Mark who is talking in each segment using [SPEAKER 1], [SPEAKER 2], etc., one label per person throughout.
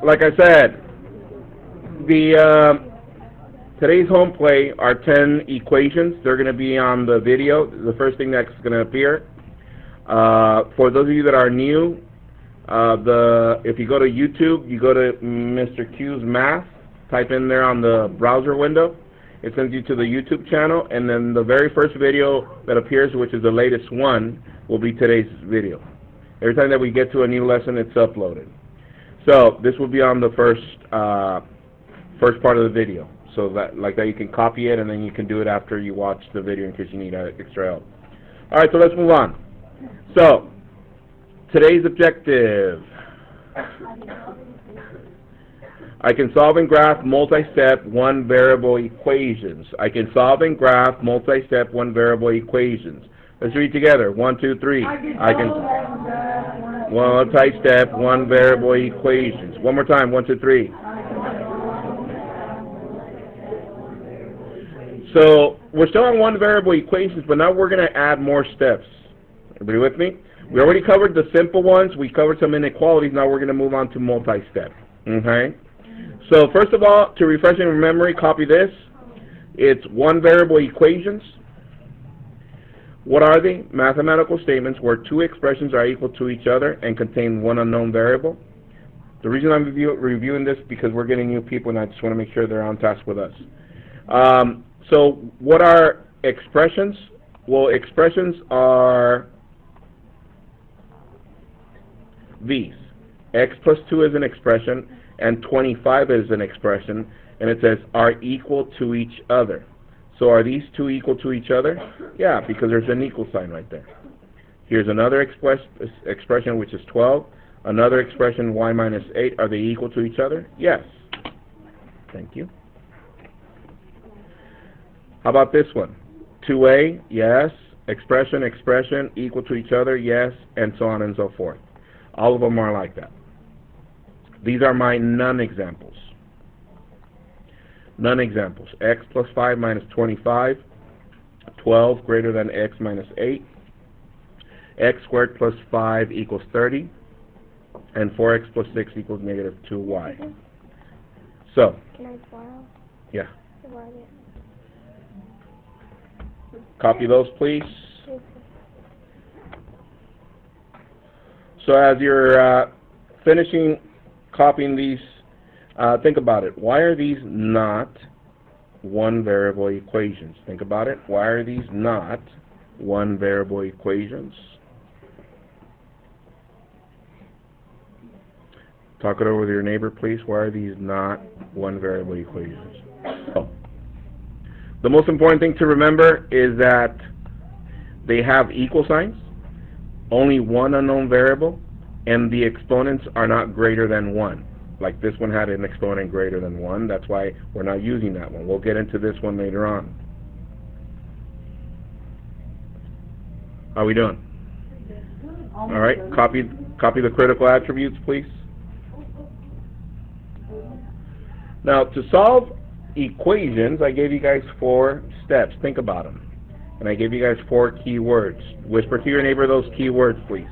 [SPEAKER 1] like I said, today's home play are 10 equations. They're going to be on the video. The first thing that's going to appear. For those of you that are new, if you go to YouTube, you go to Mr. Q's Math, type in there on the browser window. It sends you to the YouTube channel, and then the very first video that appears, which is the latest one, will be today's video. Every time that we get to a new lesson, it's uploaded. So this will be on the first part of the video. So that, like that, you can copy it, and then you can do it after you watch the video in case you need extra help. All right, so let's move on. So today's objective. I can solve and graph multi-step one-variable equations. I can solve and graph multi-step one-variable equations. Let's read together. 1, 2, 3. I can multi-step one-variable equations. One more time. 1, 2, 3. So we're still on one-variable equations, but now we're going to add more steps. Everybody with me? We already covered the simple ones. We covered some inequalities. Now we're going to move on to multi-step. Okay? So first of all, to refresh your memory, copy this. It's one-variable equations. What are they? Mathematical statements where two expressions are equal to each other and contain one unknown variable. The reason I'm reviewing this is because we're getting new people, and I just want to make sure they're on task with us. So what are expressions? Well, expressions are these. X plus 2 is an expression, and 25 is an expression, and it says are equal to each other. So are these two equal to each other? Yeah, because there's an equal sign right there. Here's another expression, which is 12. Another expression, y minus 8. Are they equal to each other? Yes. Thank you. How about this one? 2a, yes. Expression, equal to each other, yes, and so on and so forth. All of them are like that. These are my non-examples. Non-examples. X plus 5 minus 25. 12 greater than x minus 8. X squared plus 5 equals 30. And 4x plus 6 equals negative 2y. So.
[SPEAKER 2] Can I borrow?
[SPEAKER 1] Yeah.
[SPEAKER 2] Borrow it.
[SPEAKER 1] Copy those, please. So as you're finishing copying these, think about it. Why are these not one-variable equations? Think about it. Why are these not one-variable equations? Talk it over with your neighbor, please. Why are these not one-variable equations? Oh. The most important thing to remember is that they have equal signs, only one unknown variable, and the exponents are not greater than 1. Like this one had an exponent greater than 1. That's why we're not using that one. We'll get into this one later on. How are we doing? All right. Copy the critical attributes, please. Now, to solve equations, I gave you guys 4 steps. Think about them. And I gave you guys 4 key words. Whisper to your neighbor those key words, please.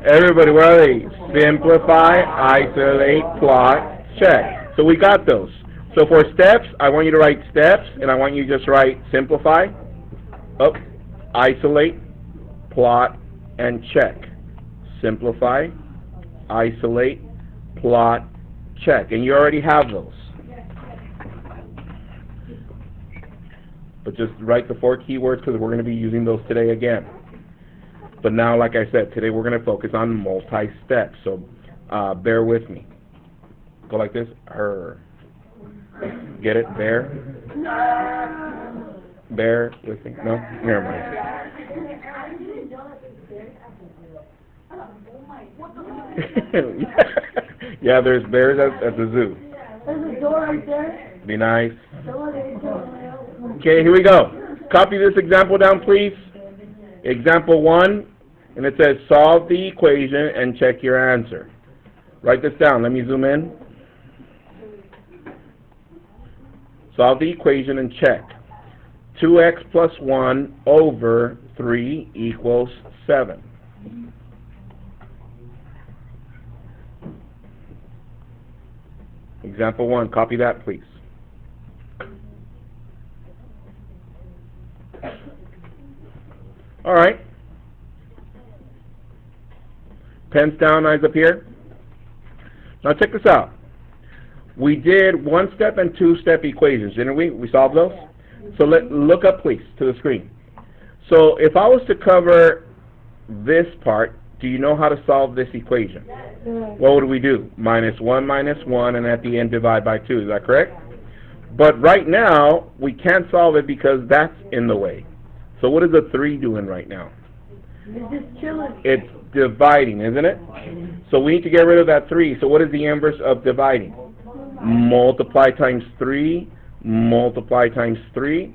[SPEAKER 1] Everybody, where are they? Simplify, isolate, plot, check. So we got those. So for steps, I want you to write steps, and I want you to just write simplify, isolate, plot, and check. Simplify, isolate, plot, check. And you already have those. But just write the 4 keywords because we're going to be using those today again. But now, like I said, today we're going to focus on multi-steps. So bear with me. Go like this. Get it? Bear? Bear with me? No? Never mind. Yeah, there's bears at the zoo.
[SPEAKER 2] There's a door right there.
[SPEAKER 1] Be nice. Okay, here we go. Copy this example down, please. Example 1, and it says solve the equation and check your answer. Write this down. Let me zoom in. Solve the equation and check. 2x plus 1 over 3 equals 7. Example 1, copy that, please. All right. Pens down, eyes up here. Now check this out. We did one-step and two-step equations, didn't we? We solved those? So look up, please, to the screen. So if I was to cover this part, do you know how to solve this equation? What would we do? -1, -1, and at the end divide by 2. Is that correct? But right now, we can't solve it because that's in the way. So what is the 3 doing right now?
[SPEAKER 2] It's just chilling.
[SPEAKER 1] It's dividing, isn't it? So we need to get rid of that 3. So what is the inverse of dividing? Multiply times 3, multiply times 3.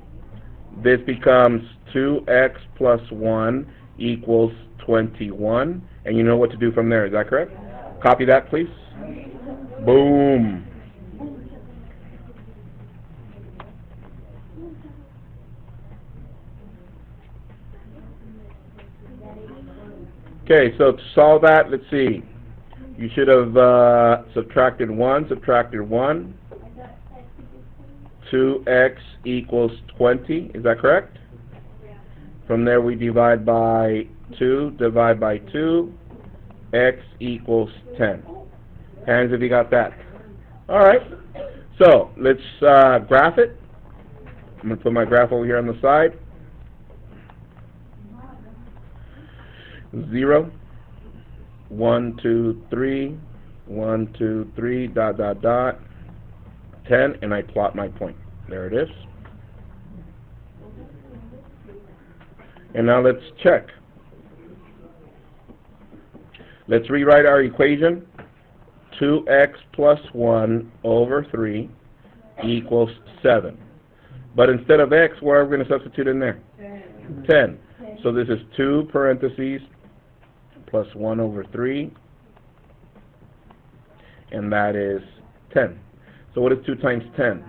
[SPEAKER 1] This becomes 2x plus 1 equals 21. And you know what to do from there, is that correct? Copy that, please. Boom. Okay, so to solve that, let's see. You should have subtracted 1, 2x equals 20, is that correct? From there we divide by 2, divide by 2, x equals 10. Hands if you got that. Alright, so let's graph it. I'm going to put my graph over here on the side. 0, 1, 2, 3, 1, 2, 3, dot, dot, dot, 10, and I plot my point. There it is. And now let's check. Let's rewrite our equation. 2x plus 1 over 3 equals 7. But instead of x, what are we going to substitute in there? 10. So this is 2 parentheses plus 1 over 3, and that is 10. So what is 2 times 10?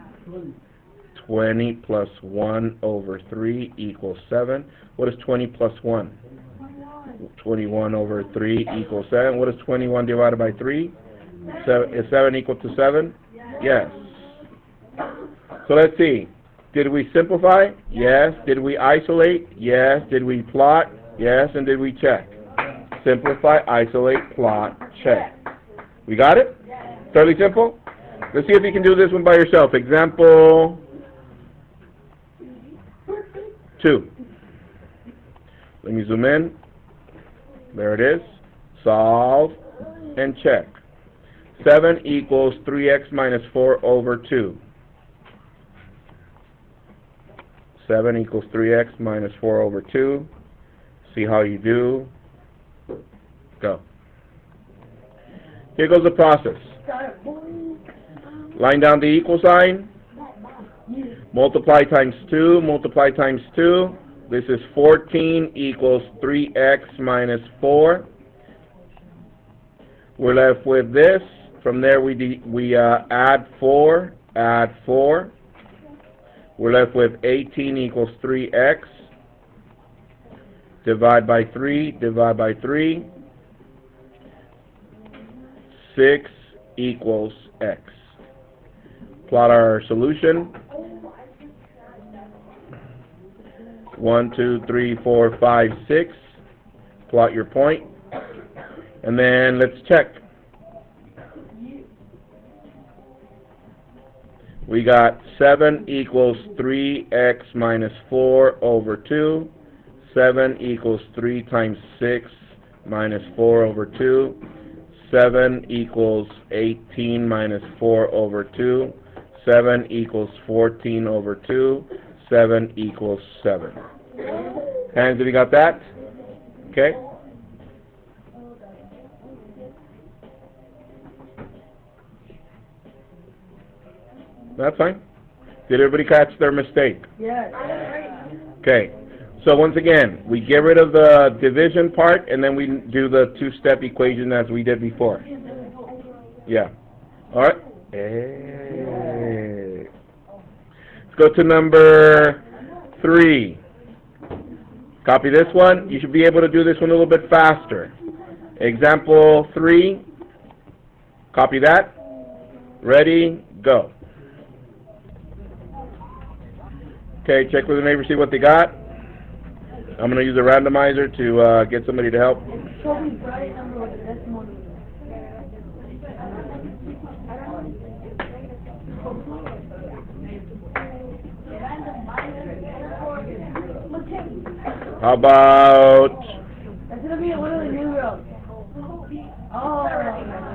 [SPEAKER 1] 20 plus 1 over 3 equals 7. What is 20 plus 1? 21 over 3 equals 7. What is 21 divided by 3? 7, is 7 equal to 7? Yes. So let's see. Did we simplify? Yes. Did we isolate? Yes. Did we plot? Yes. And did we check? Simplify, isolate, plot, check. We got it? Fairly simple? Let's see if you can do this one by yourself. Example 2. Let me zoom in. There it is. Solve and check. 7 equals 3x minus 4 over 2. 7 equals 3x minus 4 over 2. See how you do. Go. Here goes the process. Line down the equal sign. Multiply times 2. Multiply times 2. This is 14 equals 3x minus 4. We're left with this. From there we add 4. Add 4. We're left with 18 equals 3x. Divide by 3. Divide by 3. 6 equals x. Plot our solution. 1, 2, 3, 4, 5, 6. Plot your point. And then let's check. We got 7 equals 3x minus 4 over 2. 7 equals 3 times 6 minus 4 over 2. 7 equals 18 minus 4 over 2. 7 equals 14 over 2. 7 equals 7. Hands, have you got that? Okay. That's fine. Did everybody catch their mistake?
[SPEAKER 2] Yes.
[SPEAKER 1] Okay. So once again, we get rid of the division part, and then we do the two-step equation as we did before. Yeah. All right. Hey. Let's go to number 3. Copy this one. You should be able to do this one a little bit faster. Example 3. Copy that. Ready, go. Okay, check with the neighbor, see what they got. I'm going to use a randomizer to get somebody to help.
[SPEAKER 2] Toby Bright, number one, that's more.
[SPEAKER 1] How about
[SPEAKER 2] That's gonna be one of the new girls. Oh.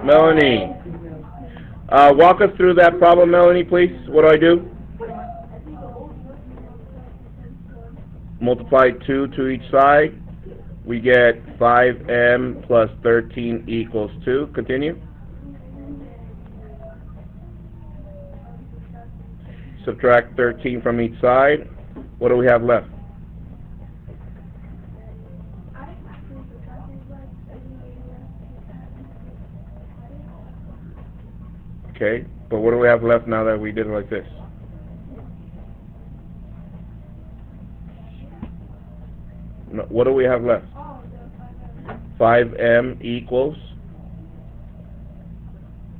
[SPEAKER 1] Melanie? Walk us through that problem, Melanie, please. What do I do? Multiply 2 to each side. We get 5m plus 13 equals 2. Continue. Subtract 13 from each side. What do we have left? Okay, but what do we have left now that we did it like this? No, what do we have left? 5m equals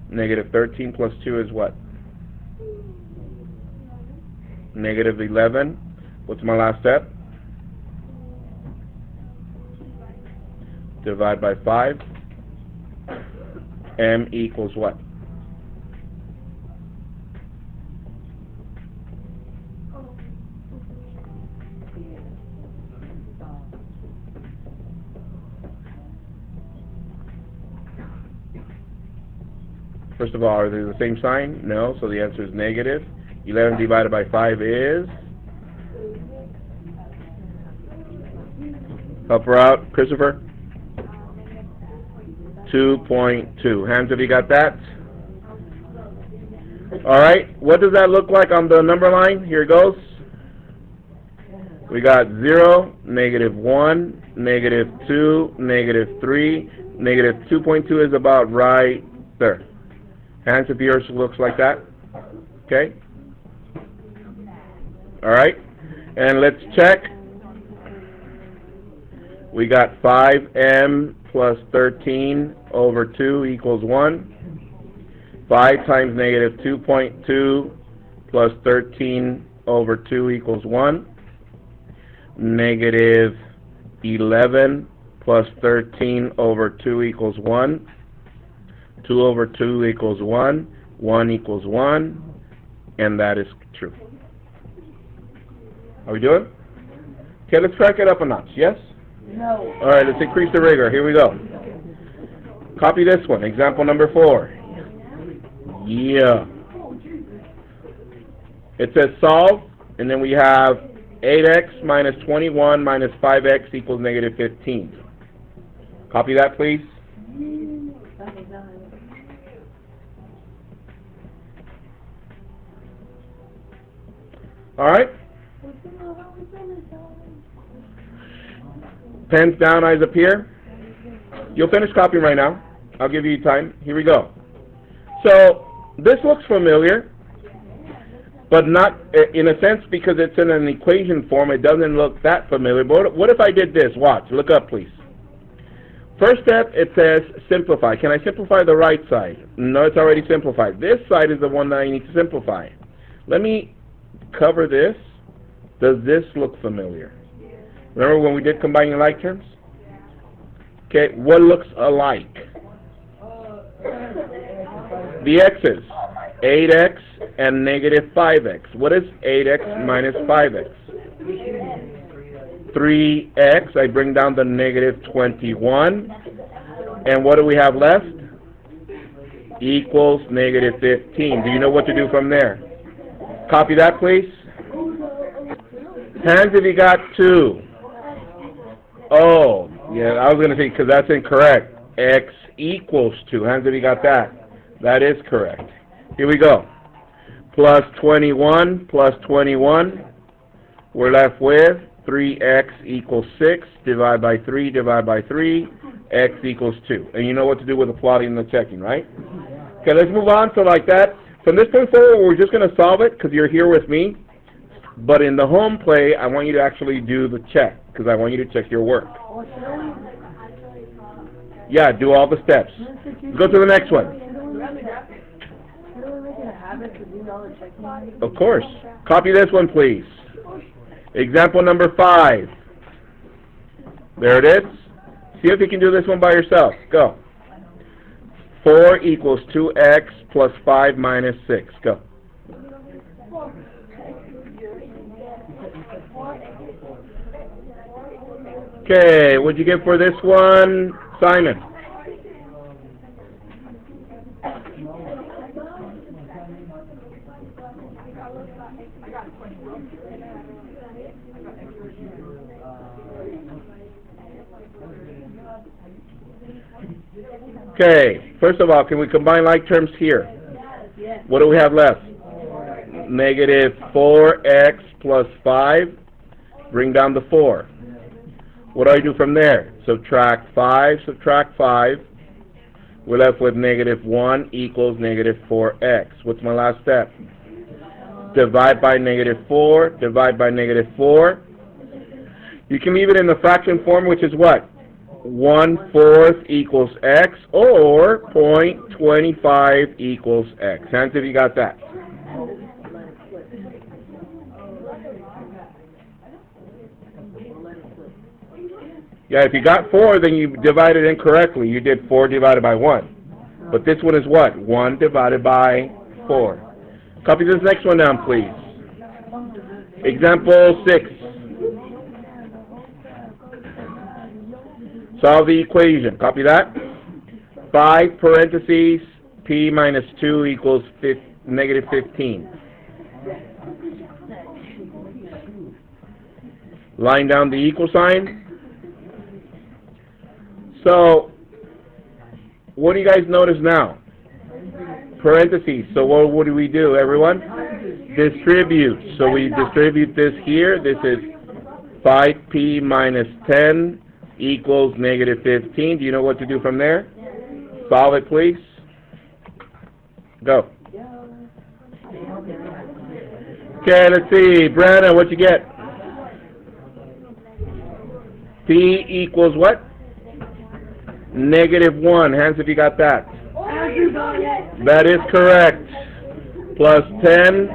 [SPEAKER 1] negative 13 plus 2 is what? Negative 11. What's my last step? Divide by 5. M equals what? First of all, are they the same sign? No, so the answer is negative. 11 divided by 5 is? Help her out, Christopher. 2.2. Hands, have you got that? Alright, what does that look like on the number line? Here it goes. We got 0, negative 1, negative 2, negative 3, negative 2.2 is about right there. Hands if yours looks like that. Okay? Alright, and let's check. We got 5m plus 13 over 2 equals 1. 5 times negative 2.2 plus 13 over 2 equals 1. Negative 11 plus 13 over 2 equals 1. 2 over 2 equals 1. 1 equals 1. And that is true. Are we doing? Okay, let's crank it up a notch. Yes?
[SPEAKER 2] No.
[SPEAKER 1] Alright, let's increase the rigor. Here we go. Copy this one. Example number 4. Yeah. It says solve, and then we have 8x minus 21 minus 5x equals negative 15. Copy that, please. Alright? Pens down, eyes up here. You'll finish copying right now. I'll give you time. Here we go. So, this looks familiar, but not, in a sense, because it's in an equation form, it doesn't look that familiar. But what if I did this? Watch. Look up, please. First step, it says simplify. Can I simplify the right side? No, it's already simplified. This side is the one that I need to simplify. Let me cover this. Does this look familiar? Remember when we did combining like terms? Okay, what looks alike? The x's. 8x and negative 5x. What is 8x minus 5x? 3x. I bring down the negative 21. And what do we have left? Equals negative 15. Do you know what to do from there? Copy that, please. Hands if you got 2. Oh, yeah, I was going to say, because that's incorrect. X equals 2. Hands if you got that. That is correct. Here we go. Plus 21, plus 21. We're left with 3x equals 6. Divide by 3, divide by 3. X equals 2. And you know what to do with the plotting and the checking, right? Okay, let's move on. So like that. From this point forward, we're just going to solve it because you're here with me. But in the home play, I want you to actually do the check, because I want you to check your work. Yeah, do all the steps. Go to the next one. Of course. Copy this one, please. Example number 5. There it is. See if you can do this one by yourself. Go. 4 equals 2x plus 5 minus 6. Go. Okay, what'd you get for this one, Simon? Okay, first of all, can we combine like terms here? What do we have left? Negative 4x plus 5. Bring down the 4. What do I do from there? Subtract 5, subtract 5. We're left with negative 1 equals negative 4x. What's my last step? Divide by negative 4, divide by negative 4. You can leave it in the fraction form, which is what? 1/4 equals x, or 0.25 equals x. Hands if you got that. Yeah, if you got 4, then you divided incorrectly. You did 4 divided by 1. But this one is what? 1 divided by 4. Copy this next one down, please. Example 6. Solve the equation. Copy that. 5 parentheses, p minus 2 equals negative 15. Line down the equal sign. So, what do you guys notice now? Parentheses. So what do we do, everyone? Distribute. So we distribute this here. This is 5p minus 10 equals negative 15. Do you know what to do from there? Solve it, please. Go. Okay, let's see. Brandon, what'd you get? P equals what? Negative 1. Hands if you got that. That is correct. Plus 10,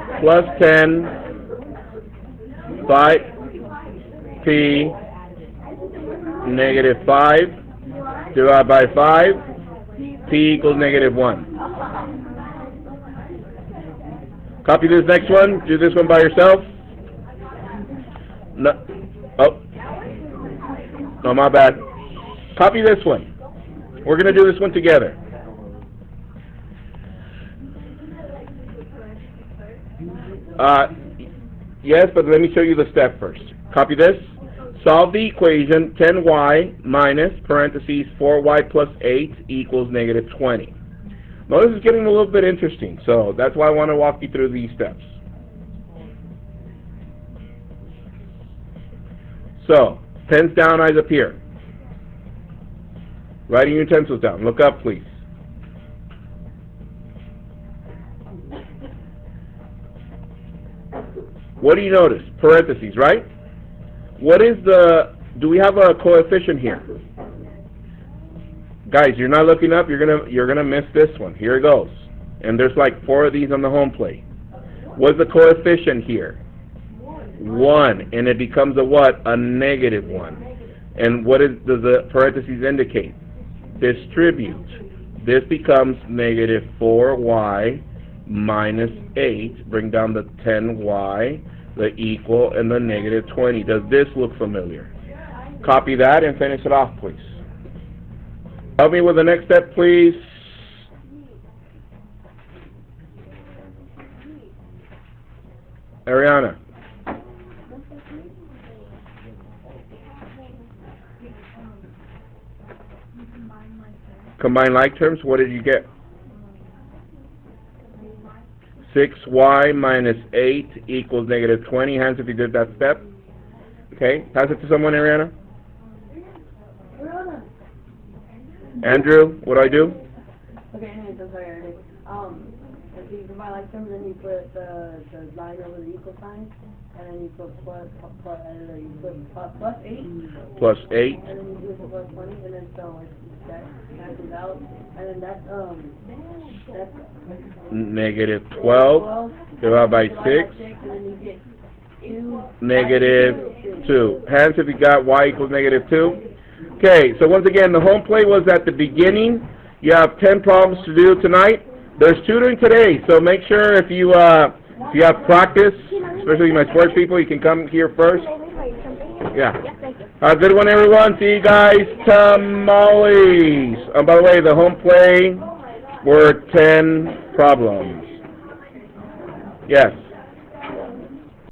[SPEAKER 1] 5p, negative 5, divided by 5, p equals negative 1. Copy this next one. Do this one by yourself. No. Oh. No, my bad. Copy this one. We're going to do this one together. Yes, but let me show you the step first. Copy this. Solve the equation 10y minus parentheses 4y plus 8 equals negative 20. Now this is getting a little bit interesting, so that's why I want to walk you through these steps. So, pens down, eyes up here. Writing utensils down. Look up, please. What do you notice? Parentheses, right? What is the, do we have a coefficient here? Guys, you're not looking up, you're gonna miss this one. Here it goes. And there's like 4 of these on the home plate. What's the coefficient here? 1. And it becomes a what? A negative 1. And what does the parentheses indicate? Distribute. This becomes negative 4y minus 8. Bring down the 10y, the equal, and the negative 20. Does this look familiar? Copy that and finish it off, please. Help me with the next step, please. Ariana. Combine like terms. What did you get? 6y minus 8 equals negative 20. Hands if you did that step. Okay. Pass it to someone, Ariana. Andrew, what do I do?
[SPEAKER 2] Okay, anyways, I'm sorry, Eric. you divide like them, and then you put the line over the equal sign, and then you put and then you put plus 8.
[SPEAKER 1] Plus 8.
[SPEAKER 2] And then you do it for plus 20, and then so that cancels out, and then that's
[SPEAKER 1] Negative 12 divided by 6.
[SPEAKER 2] And then you get 2.
[SPEAKER 1] Negative 2. Hands if you got y equals negative 2. Okay, so once again, the home play was at the beginning. You have 10 problems to do tonight. There's tutoring today, so make sure if you have practice, especially my sports people, you can come here first. Yeah. Have a good one, everyone. See you guys tamales. By the way, the home play were 10 problems. Yes.